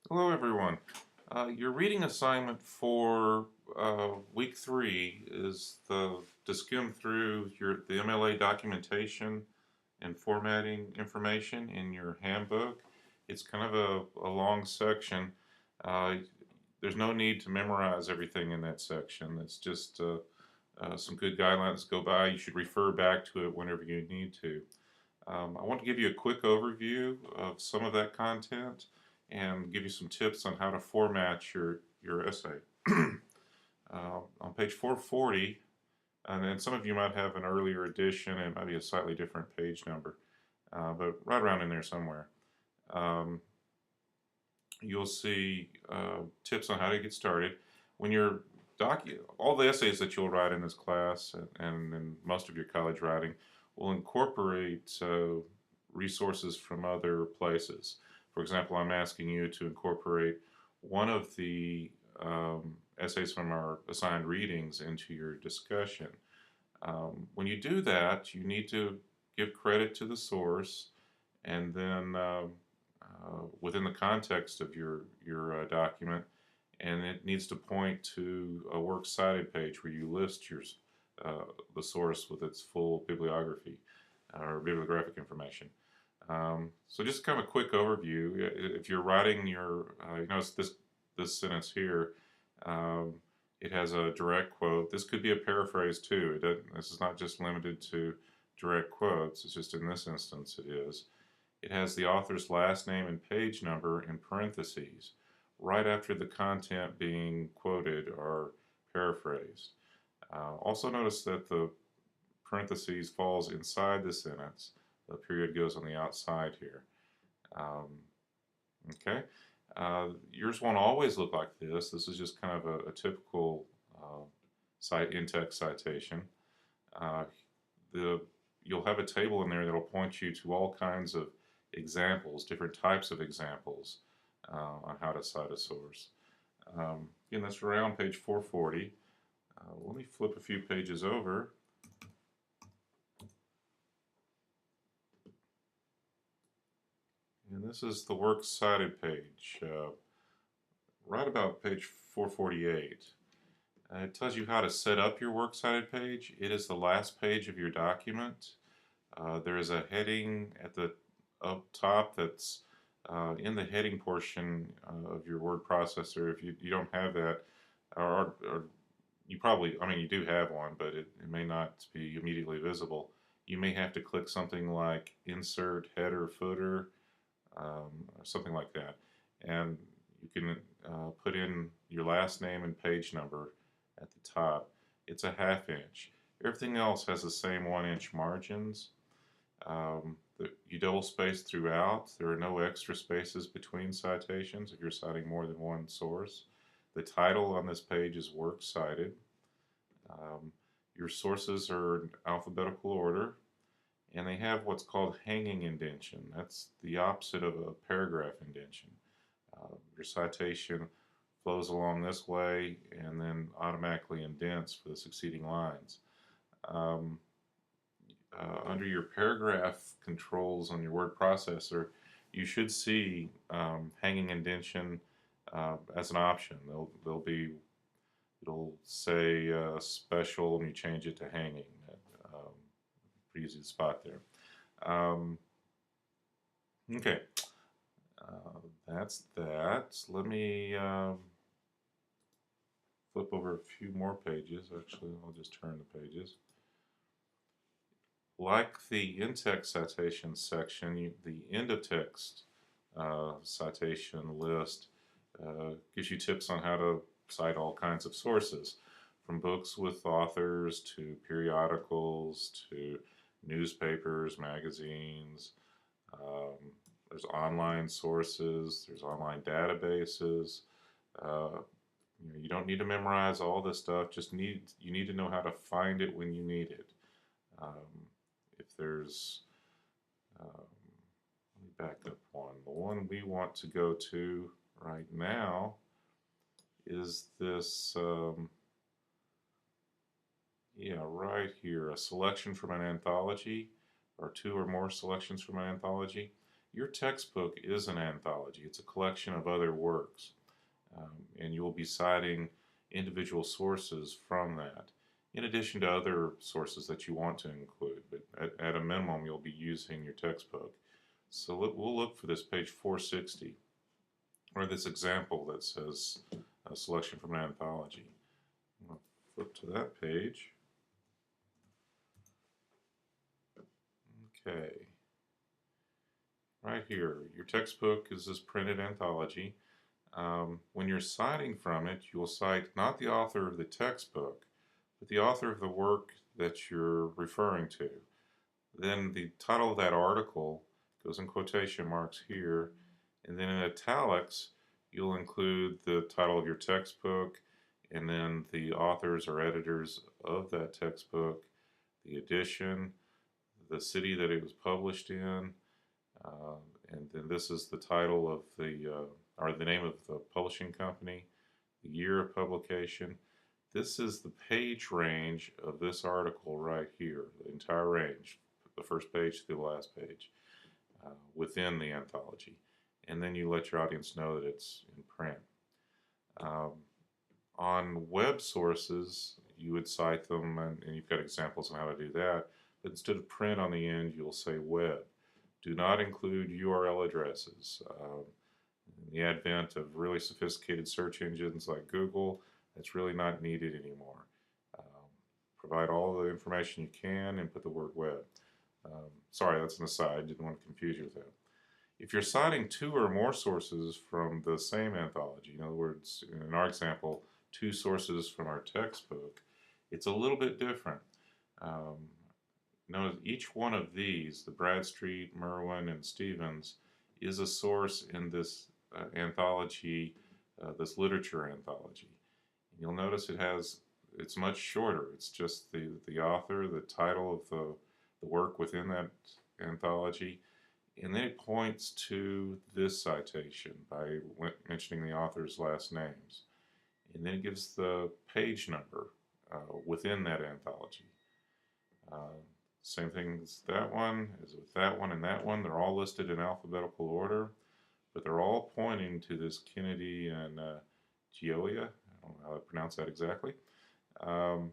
Hello, everyone. Your reading assignment for week 3 is to skim through the MLA documentation and formatting information in your handbook. It's kind of a long section. Uh, there's no need to memorize everything in that section. It's just some good guidelines to go by. You should refer back to it whenever you need to. I want to give you a quick overview of some of that content and give you some tips on how to format your essay. On page 440, and then some of you might have an earlier edition, and it might be a slightly different page number, but right around in there somewhere. Um, you'll see tips on how to get started. When you're all the essays that you'll write in this class and in most of your college writing will incorporate resources from other places. For example, I'm asking you to incorporate one of the essays from our assigned readings into your discussion. When you do that, you need to give credit to the source, and then within the context of your document, and it needs to point to a works cited page where you list the source with its full bibliography or bibliographic information. So just kind of a quick overview. If you're writing you notice this sentence here. Um, it has a direct quote. This could be a paraphrase too. This is not just limited to direct quotes. It's just in this instance it is. It has the author's last name and page number in parentheses, right after the content being quoted or paraphrased. Also notice that the parentheses falls inside the sentence. The period goes on the outside here. Um, okay. Yours won't always look like this. This is just kind of a typical in-text citation. Uh, the You'll have a table in there that'll point you to all kinds of examples, different types of examples on how to cite a source. Again, that's around page 440. Let me flip a few pages over. And this is the works cited page, right about page 448. It tells you how to set up your works cited page. It is the last page of your document. There is a heading at the up top that's in the heading portion of your word processor. If you don't have that, or you probably, I mean, you do have one, but it may not be immediately visible. You may have to click something like insert header footer, or something like that. And you can put in your last name and page number at the top. It's a ½ inch. Everything else has the same 1 inch margins. You double space throughout. There are no extra spaces between citations if you're citing more than one source. The title on this page is Works Cited. Your sources are in alphabetical order, and they have what's called hanging indentation. That's the opposite of a paragraph indentation. Your citation flows along this way and then automatically indents for the succeeding lines. Um, Under your paragraph controls on your word processor, you should see hanging indentation as an option. It'll say special and you change it to hanging. Um, Pretty easy to spot there. Okay, that's that. Let me flip over a few more pages. Actually, I'll just turn the pages. Like the in-text citation section, the end-of-text citation list gives you tips on how to cite all kinds of sources, from books with authors to periodicals to newspapers, magazines. Um, there's online sources, there's online databases. Uh, you don't need to memorize all this stuff. You need to know how to find it when you need it. Um, if there's, let me back up one. The one we want to go to right now is this, yeah, right here, a selection from an anthology, or two or more selections from an anthology. Your textbook is an anthology. It's a collection of other works, and you'll be citing individual sources from that, in addition to other sources that you want to include. But at a minimum, you'll be using your textbook. So we'll look for this page 460, or this example that says a selection from an anthology. I'll flip to that page. Okay. Right here, your textbook is this printed anthology. When you're citing from it, you will cite not the author of the textbook, but the author of the work that you're referring to. Then the title of that article goes in quotation marks here, and then in italics, you'll include the title of your textbook, and then the authors or editors of that textbook, the edition, the city that it was published in, and then this is the title of or the name of the publishing company, the year of publication. This is the page range of this article right here, the entire range, the first page to the last page, within the anthology. And then you let your audience know that it's in print. On web sources, you would cite them, and you've got examples on how to do that, but instead of print on the end, you'll say web. Do not include URL addresses. In the advent of really sophisticated search engines like Google, that's really not needed anymore. Provide all the information you can and put the word web. Sorry, that's an aside, didn't want to confuse you with that. If you're citing two or more sources from the same anthology, in other words, in our example, two sources from our textbook, it's a little bit different. Notice each one of these, the Bradstreet, Merwin, and Stevens, is a source in this anthology, this literature anthology. And you'll notice it's much shorter. It's just the author, the title of the work within that anthology, and then it points to this citation by mentioning the author's last names. And then it gives the page number within that anthology. Same thing as that one, as with that one and that one. They're all listed in alphabetical order, but they're all pointing to this Kennedy and Gioia. I don't know how to pronounce that exactly. That's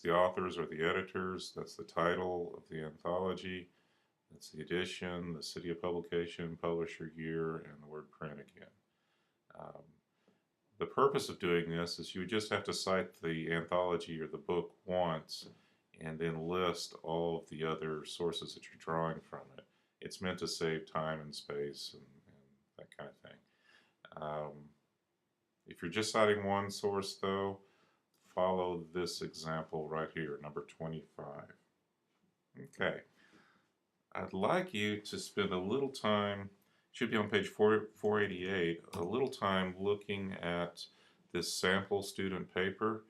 the authors or the editors. That's the title of the anthology. That's the edition, the city of publication, publisher year, and the word print again. The purpose of doing this is you just have to cite the anthology or the book once and then list all of the other sources that you're drawing from it. It's meant to save time and space and that kind of thing. If you're just citing one source, though, follow this example right here, number 25. Okay. I'd like you to spend a little time, should be on page 488, a little time looking at this sample student paper.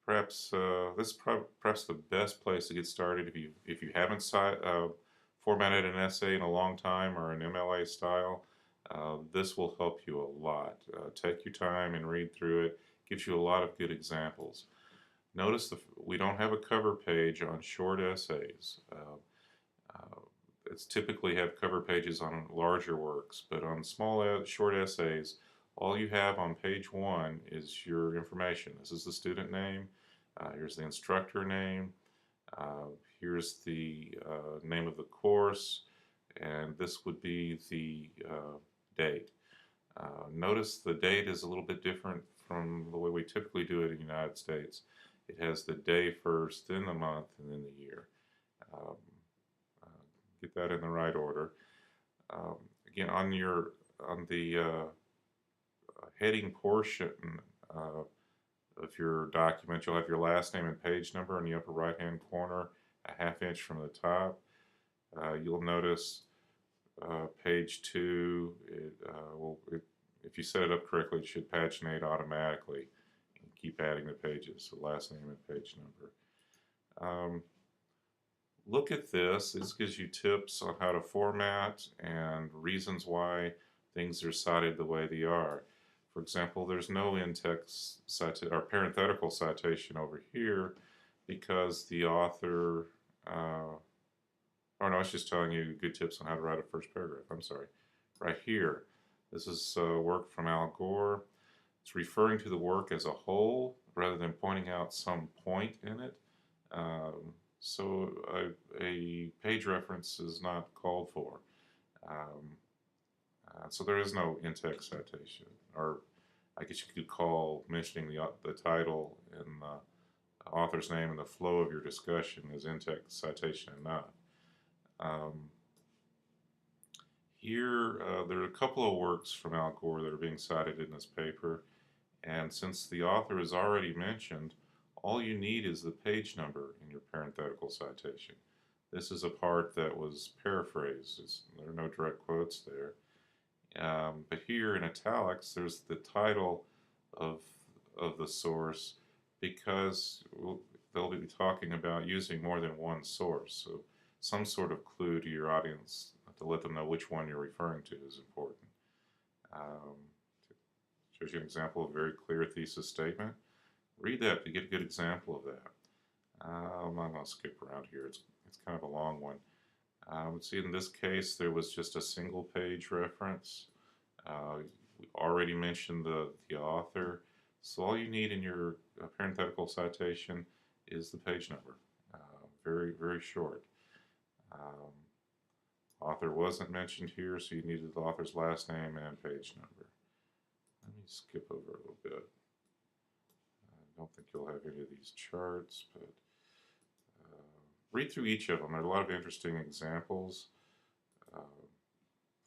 Perhaps this is perhaps the best place to get started if you haven't formatted an essay in a long time or an MLA style. This will help you a lot. Take your time and read through it. Gives you a lot of good examples. Notice we don't have a cover page on short essays. It's typically have cover pages on larger works, but on small short essays, all you have on page 1 is your information. This is the student name, here's the instructor name, here's the name of the course, and this would be the date. Notice the date is a little bit different from the way we typically do it in the United States. It has the day first, then the month, and then the year. Get that in the right order. Again, on the heading portion of your document, you'll have your last name and page number in the upper right-hand corner, a ½ inch from the top. You'll notice page 2. If you set it up correctly, it should paginate automatically and keep adding the pages, so last name and page number. Look at this. This gives you tips on how to format and reasons why things are cited the way they are. For example, there's no in-text or parenthetical citation over here because the author, Oh no, I was just telling you good tips on how to write a first paragraph. I'm sorry. Right here. This is work from Al Gore. It's referring to the work as a whole rather than pointing out some point in it. So a page reference is not called for. Um, so there is no in-text citation, or I guess you could call mentioning the title and the author's name and the flow of your discussion as in-text citation enough. Here, there are a couple of works from Al Gore that are being cited in this paper, and since the author is already mentioned, all you need is the page number in your parenthetical citation. This is a part that was paraphrased. There are no direct quotes there. But here in italics, there's the title of, of the source because they'll be talking about using more than one source. So some sort of clue to your audience to let them know which one you're referring to is important. Shows you an example of a very clear thesis statement. Read that to get a good example of that. I'm going to skip around here. It's kind of a long one. Let's see, in this case, there was just a single page reference. We already mentioned the author. So all you need in your parenthetical citation is the page number. Very, very short. Author wasn't mentioned here, so you needed the author's last name and page number. Let me skip over a little bit. I don't think you'll have any of these charts, but read through each of them. There are a lot of interesting examples.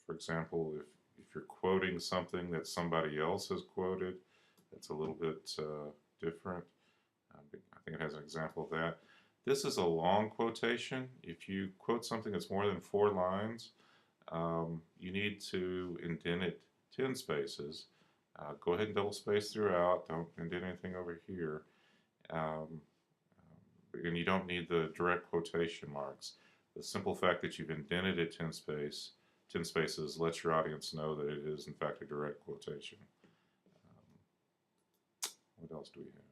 For example, if you're quoting something that somebody else has quoted, that's a little bit different. I think it has an example of that. This is a long quotation. If you quote something that's more than 4 lines, you need to indent it 10 spaces. Go ahead and double space throughout. Don't indent anything over here. And you don't need the direct quotation marks. The simple fact that you've indented it 10 spaces lets your audience know that it is in fact a direct quotation. What else do we have?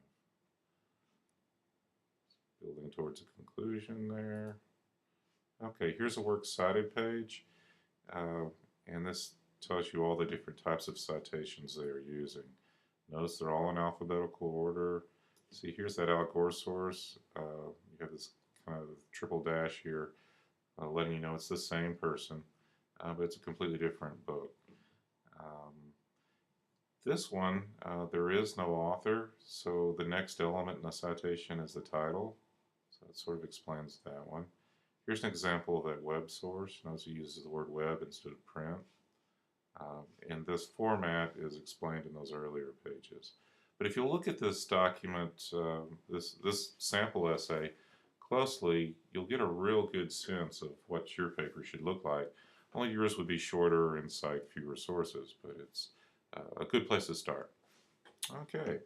Building towards a conclusion there. Okay, here's a works cited page, and this tells you all the different types of citations they are using. Notice they're all in alphabetical order. See, here's that Al Gore source. You have this kind of triple dash here, letting you know it's the same person, but it's a completely different book. This one, there is no author, so the next element in the citation is the title. So that sort of explains that one. Here's an example of that web source. Notice it uses the word web instead of print. And this format is explained in those earlier pages. But if you look at this document, this sample essay closely, you'll get a real good sense of what your paper should look like. Only yours would be shorter and cite fewer sources, but it's a good place to start. Okay,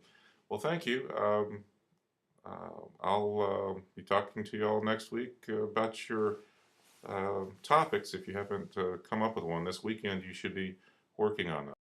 well, thank you. I'll be talking to you all next week about your topics. If you haven't come up with one this weekend, you should be working on them.